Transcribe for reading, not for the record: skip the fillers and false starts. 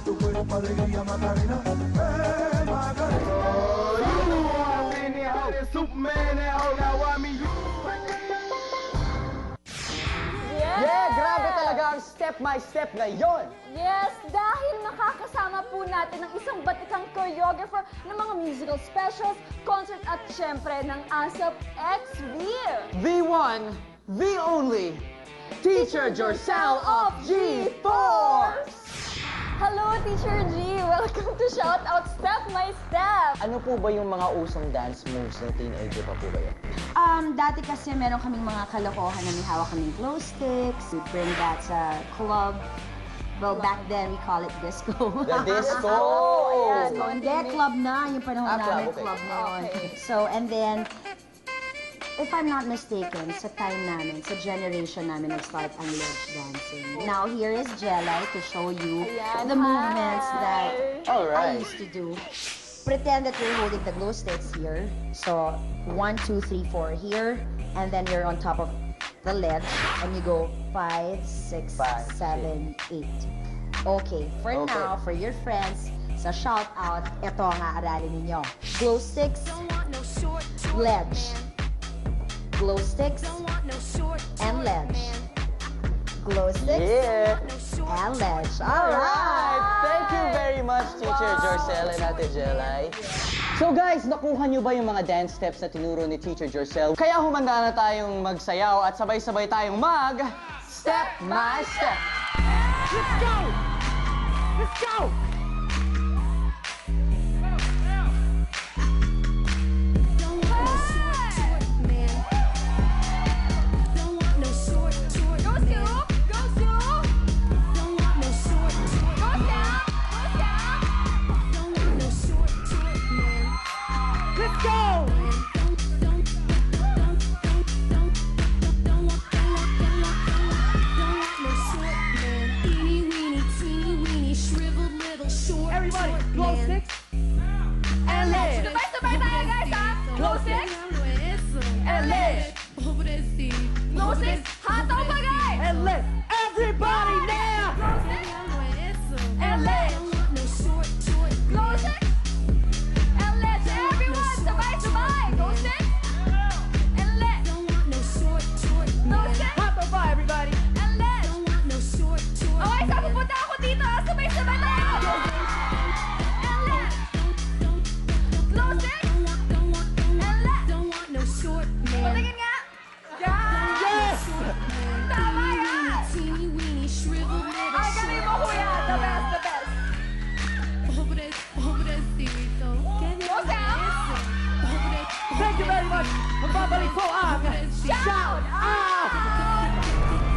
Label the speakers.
Speaker 1: tu cuerpo alegría Macarena, Macarena.
Speaker 2: Yeah, grabe talaga ang step by step na yon.
Speaker 3: Yes, dahil makakasama po natin ang isang batikang choreographer ng mga musical specials, concert at syempre ng ASAP X Veer.
Speaker 2: The one, the only, Teacher Jorcel of G-Force!
Speaker 3: Hello, Teacher G! Welcome to Shout Out Step by Step!
Speaker 2: Ano po ba yung mga usong dance moves ng teenager pa po kayo?
Speaker 4: Dati kasi meron kaming mga kalokohan na may hawak kaming glow sticks. We bring that sa club. Well, back then, we call it disco.
Speaker 2: The disco!
Speaker 4: Ayan. So, hindi, club na. Yung panahon namin,
Speaker 2: okay.
Speaker 4: club na yun.
Speaker 3: Okay.
Speaker 4: So, and then, if I'm not mistaken, sa time namin, sa generation namin, nag-start ang ledge dancing. Now, here is Jelay to show you
Speaker 3: Ayan,
Speaker 4: the movements that
Speaker 2: All
Speaker 4: I
Speaker 2: right.
Speaker 4: used to do. Pretend that you're holding the glow sticks here. So, 1, 2, 3, 4 here. And then you're on top of the ledge. And you go 5, 6, 7, 8. Okay, for now, for your friends, sa shout out, ito ang aaralin ninyo. Glow sticks, ledge. Glow sticks, and ledge. Glow sticks,
Speaker 2: Yeah!
Speaker 4: and ledge.
Speaker 2: Alright! Thank you very much, Teacher Jorcel and Ate Jelay. So guys, nakuha nyo ba yung mga dance steps na tinuro ni Teacher Jorcel? Kaya humanda na tayong magsayaw at sabay-sabay tayong Step by Step! Let's go! Let's go!
Speaker 5: Everybody, glow sticks and ledge.
Speaker 3: Sabay-sabay tayo, guys, ha? Glow sticks and ledge. Glow sticks, hataw pa, guys!
Speaker 5: And ledge. Everybody now!
Speaker 3: And ledge. Glow sticks and ledge. Everyone, sabay-sabay. Glow sticks and ledge. Glow sticks
Speaker 5: Hot on fire, everybody.
Speaker 3: and ledge. Okay, sa pupunta ako dito, ha? Sabay-sabay tayo. And ledge. Glow sticks and ledge. Patingin nga.
Speaker 5: Yes!
Speaker 3: Tama yan. Ay, galing mo, kuya. The best, the best. Go down.
Speaker 5: Thank you very much. Magbabalik po ang
Speaker 3: Shout
Speaker 5: Out!